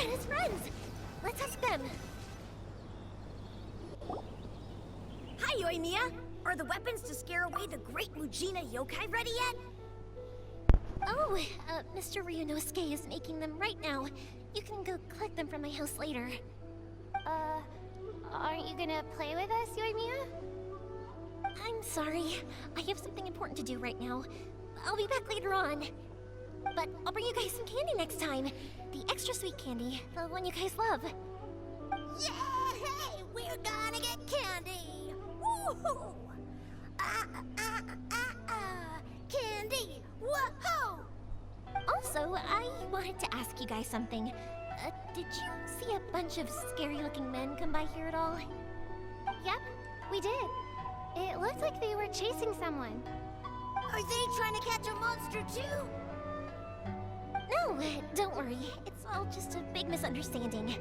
and his friends. Let's ask them. Hi, Yoimiya. Are the weapons to scare away the great Mujina yokai ready yet? Oh, Mr. Ryunosuke is making them right now. You can go collect them from my house later. Aren't you gonna play with us, Yoimiya? I'm sorry. I have something important to do right now. I'll be back later on. But I'll bring you guys some candy next time. The extra sweet candy, the one you guys love. Yay! We're gonna get candy! Woohoo! Candy! Whoa! Also, I wanted to ask you guys something. Did you see a bunch of scary-looking men come by here at all? Yep, we did. It looked like they were chasing someone. Are they trying to catch a monster too? No, don't worry. It's all just a big misunderstanding.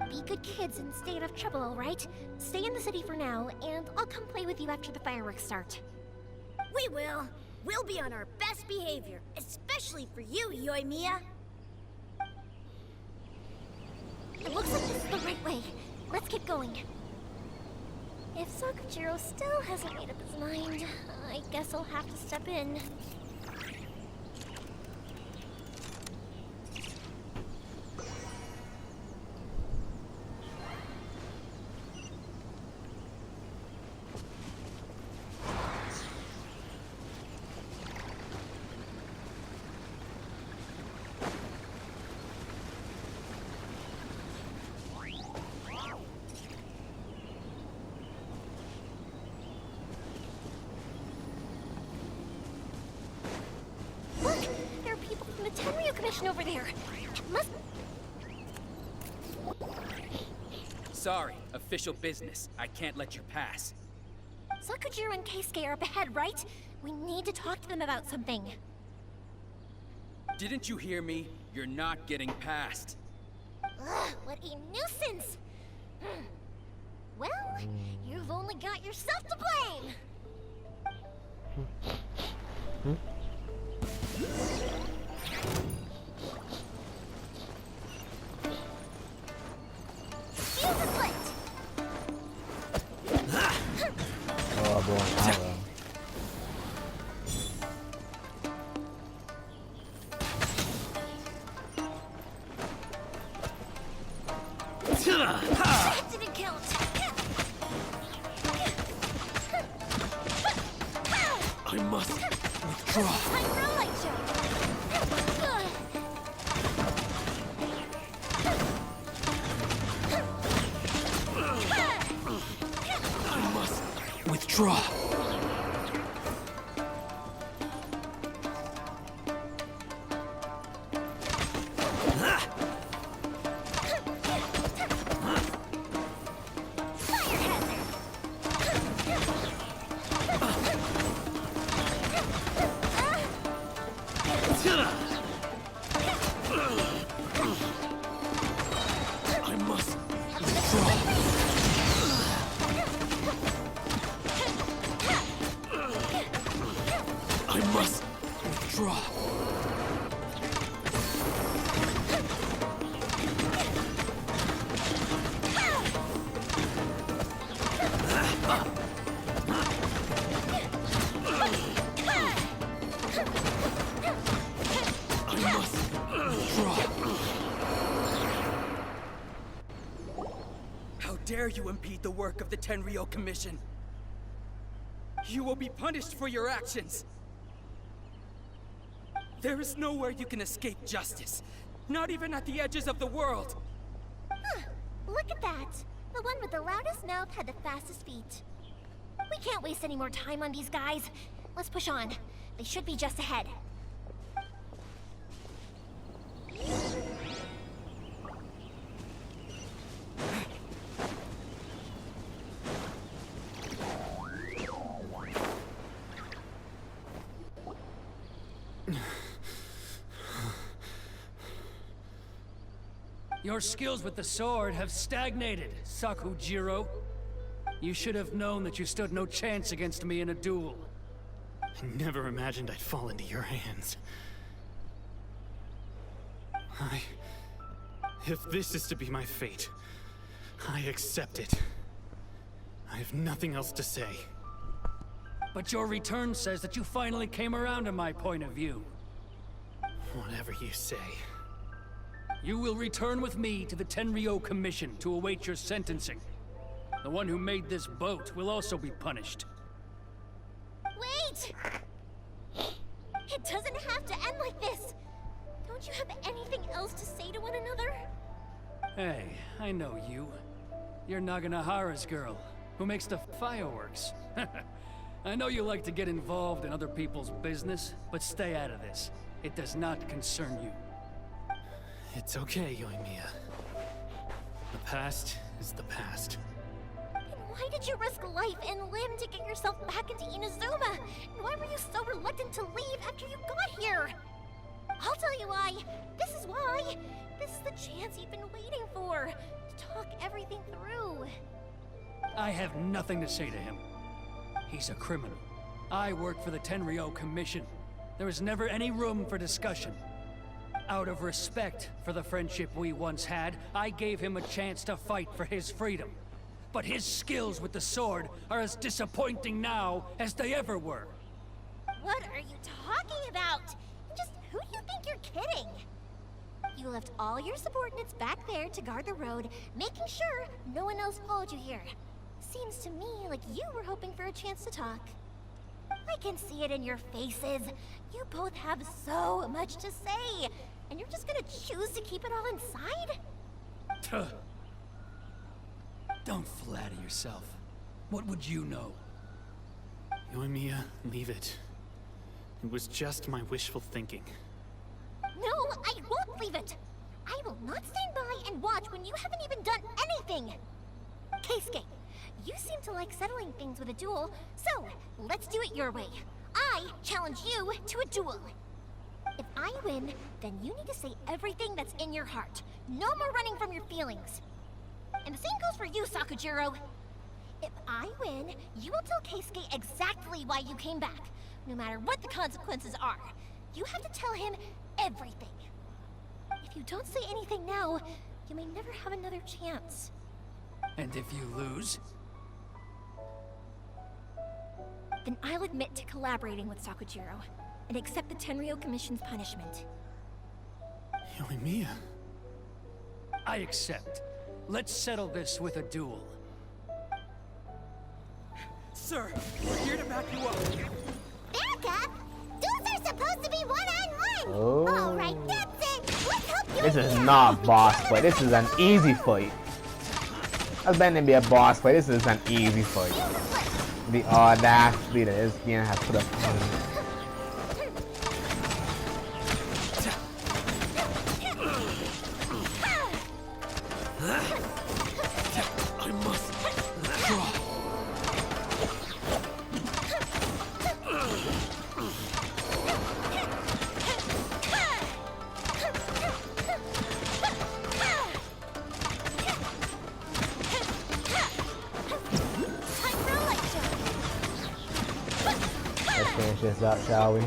Be good kids and stay out of trouble, alright? Stay in the city for now, and I'll come play with you after the fireworks start. We will. We'll be on our best behavior, especially for you, Yoimiya. It looks like this is the right way. Let's get going. If Sakujiro still hasn't made up his mind, I guess I'll have to step in. Look! There are people from the Tenryu Commission over there! It must... Sorry, official business. I can't let you pass. Sakujiro and Keisuke are up ahead, right? We need to talk to them about something. Didn't you hear me? You're not getting past. Ugh, what a nuisance! Well, you've only got yourself to blame! Fuse is lit! Oh, bom, That didn't count! I must withdraw. Time for a light show! I must withdraw. I must withdraw. I must withdraw. I must withdraw. How dare you impede the work of the Tenryo Commission? You will be punished for your actions. There is nowhere you can escape justice. Not even at the edges of the world. Huh, look at that! The one with the loudest mouth had the fastest feet. We can't waste any more time on these guys. Let's push on. They should be just ahead. Your skills with the sword have stagnated, Sakujiro. You should have known that you stood no chance against me in a duel. I never imagined I'd fall into your hands. If this is to be my fate, I accept it. I have nothing else to say. But your return says that you finally came around to my point of view. Whatever you say. You will return with me to the Tenryo Commission to await your sentencing. The one who made this boat will also be punished. Wait! It doesn't have to end like this! Don't you have anything else to say to one another? Hey, I know you. You're Naganahara's girl, who makes the fireworks. I know you like to get involved in other people's business, but stay out of this. It does not concern you. It's okay, Yoimiya. The past is the past. Then why did you risk life and limb to get yourself back into Inazuma? And why were you so reluctant to leave after you got here? I'll tell you why. This is why. This is the chance you've been waiting for. To talk everything through. I have nothing to say to him. He's a criminal. I work for the Tenryo Commission. There is never any room for discussion. Out of respect for the friendship we once had, I gave him a chance to fight for his freedom. But his skills with the sword are as disappointing now as they ever were. What are you talking about? Just who do you think you're kidding? You left all your subordinates back there to guard the road, making sure no one else followed you here. Seems to me like you were hoping for a chance to talk. I can see it in your faces. You both have so much to say, and you're just gonna choose to keep it all inside? Tuh. Don't flatter yourself. What would you know? Yoimiya, leave it. It was just my wishful thinking. No, I won't leave it! I will not stand by and watch when you haven't even done anything! Keisuke, you seem to like settling things with a duel, so let's do it your way. I challenge you to a duel. If I win, then you need to say everything that's in your heart. No more running from your feelings. And the same goes for you, Sakujiro. If I win, you will tell Keisuke exactly why you came back, no matter what the consequences are. You have to tell him everything. If you don't say anything now, you may never have another chance. And if you lose? Then I'll admit to collaborating with Sakujiro, and accept the Tenryo Commission's punishment. Yoimiya. I accept. Let's settle this with a duel. Sir, we're here to back you up. Back up? Duels are supposed to be one-on-one! Oh. Alright, that's it! Let's help you This is here. not boss fight. This is an easy fight. That's meant to be a boss fight. This is an easy fight. The audacity that this game has put up on me. I must draw. Let's finish this up, shall we?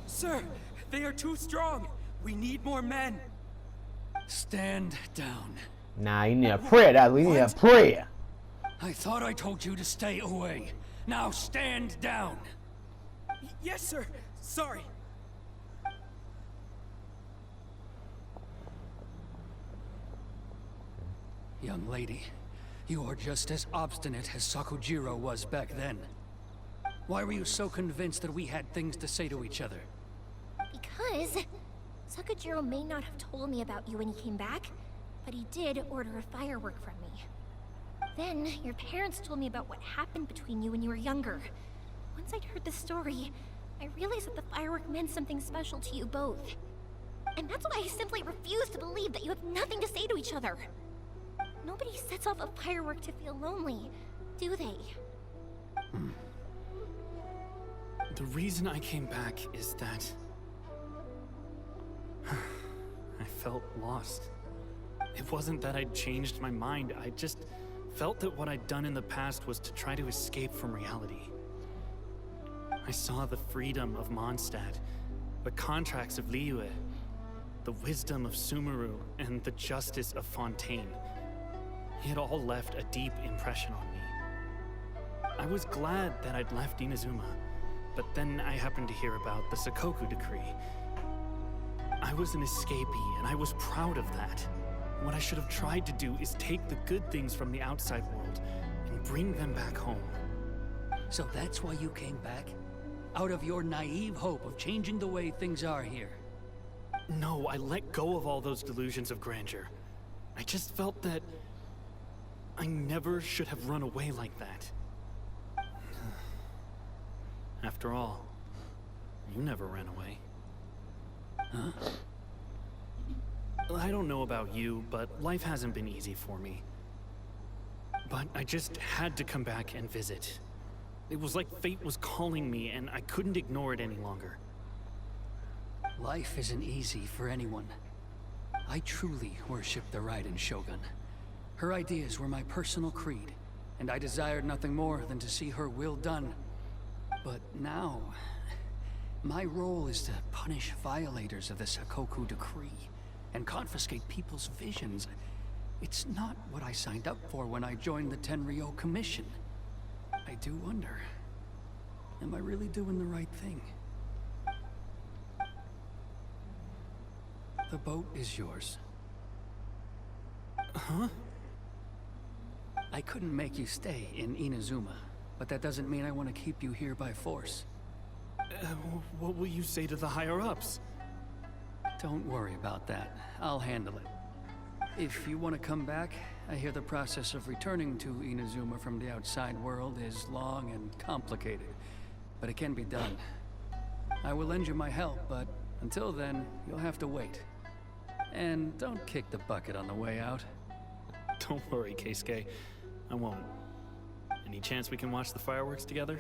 Sir, they are too strong. We need more men. Stand down. Nah, you need a prayer. That we need a prayer. I thought I told you to stay away. Now stand down. Yes, sir. Sorry. Young lady, you are just as obstinate as Sakujiro was back then. Why were you so convinced that we had things to say to each other? Because Sakujiro may not have told me about you when he came back, but he did order a firework from me. Then, your parents told me about what happened between you when you were younger. Once I'd heard the story, I realized that the firework meant something special to you both. And that's why I simply refuse to believe that you have nothing to say to each other. Nobody sets off a firework to feel lonely, do they? The reason I came back is that I felt lost. It wasn't that I'd changed my mind, I just felt that what I'd done in the past was to try to escape from reality. I saw the freedom of Mondstadt, the contracts of Liyue, the wisdom of Sumeru, and the justice of Fontaine. It all left a deep impression on me. I was glad that I'd left Inazuma, but then I happened to hear about the Sakoku decree. I was an escapee, and I was proud of that. What I should have tried to do is take the good things from the outside world and bring them back home. So that's why you came back? Out of your naive hope of changing the way things are here? No, I let go of all those delusions of grandeur. I just felt that I never should have run away like that. After all, you never ran away. Huh? I don't know about you, but life hasn't been easy for me. But I just had to come back and visit. It was like fate was calling me, and I couldn't ignore it any longer. Life isn't easy for anyone. I truly worship the Raiden Shogun. Her ideas were my personal creed, and I desired nothing more than to see her will done. But now, my role is to punish violators of the Sakoku decree and confiscate people's visions. It's not what I signed up for when I joined the Tenryo Commission. I do wonder, am I really doing the right thing? The boat is yours. Huh? I couldn't make you stay in Inazuma, but that doesn't mean I want to keep you here by force. What will you say to the higher-ups? Don't worry about that. I'll handle it. If you want to come back, I hear the process of returning to Inazuma from the outside world is long and complicated, but it can be done. I will lend you my help, but until then, you'll have to wait. And don't kick the bucket on the way out. Don't worry, Keisuke. I won't. Any chance we can watch the fireworks together?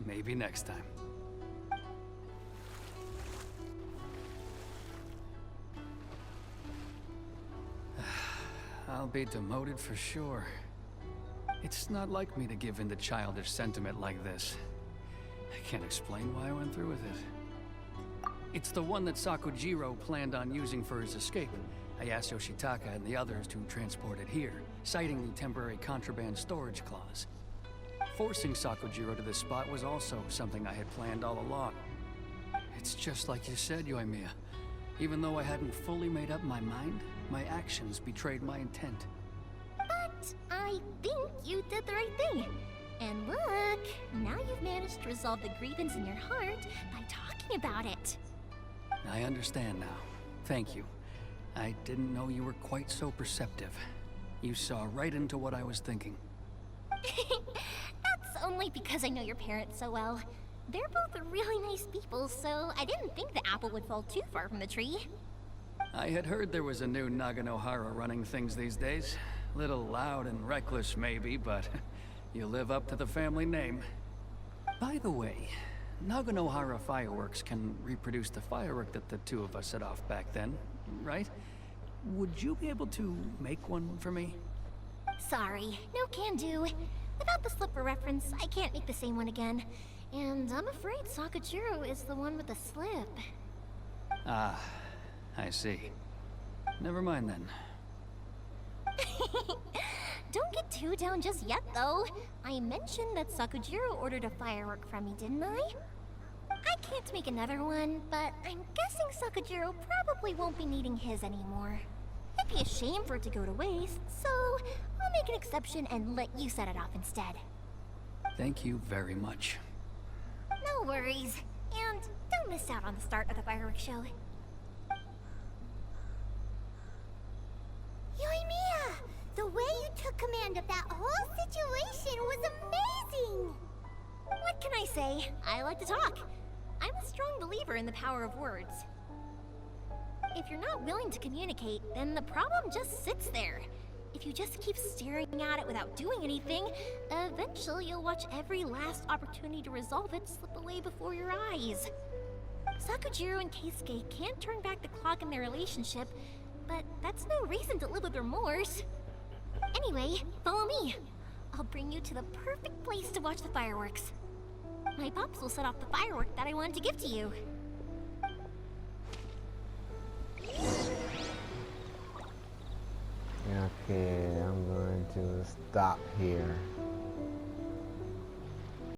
Maybe next time. I'll be demoted for sure. It's not like me to give in to childish sentiment like this. I can't explain why I went through with it. It's the one that Sakujiro planned on using for his escape. I asked Yoshitaka and the others to transport it here, citing the temporary contraband storage clause. Forcing Sakujiro to this spot was also something I had planned all along. It's just like you said, Yoimiya. Even though I hadn't fully made up my mind, my actions betrayed my intent. But I think you did the right thing. And look, now you've managed to resolve the grievance in your heart by talking about it. I understand now. Thank you. I didn't know you were quite so perceptive. You saw right into what I was thinking. That's only because I know your parents so well. They're both really nice people, so I didn't think the apple would fall too far from the tree. I had heard there was a new Naganohara running things these days. Little loud and reckless maybe, but you live up to the family name. By the way, Naganohara fireworks can reproduce the firework that the two of us set off back then, right? Would you be able to make one for me? Sorry, no can do. Without the slipper reference, I can't make the same one again. And I'm afraid Sakujiro is the one with the slip. Ah, I see. Never mind then. Don't get too down just yet, though. I mentioned that Sakujiro ordered a firework from me, didn't I? I can't make another one, but I'm guessing Sakujiro probably won't be needing his anymore. It'd be a shame for it to go to waste, so I'll make an exception and let you set it off instead. Thank you very much. No worries. And don't miss out on the start of the fireworks show. Yoimiya! The way you took command of that whole situation was amazing! What can I say? I like to talk. I'm a strong believer in the power of words. If you're not willing to communicate, then the problem just sits there. If you just keep staring at it without doing anything, eventually you'll watch every last opportunity to resolve it slip away before your eyes. Sakujiro and Keisuke can't turn back the clock in their relationship, but that's no reason to live with remorse. Anyway, follow me. I'll bring you to the perfect place to watch the fireworks. My pops will set off the firework that I wanted to give to you. Okay, I'm going to stop here.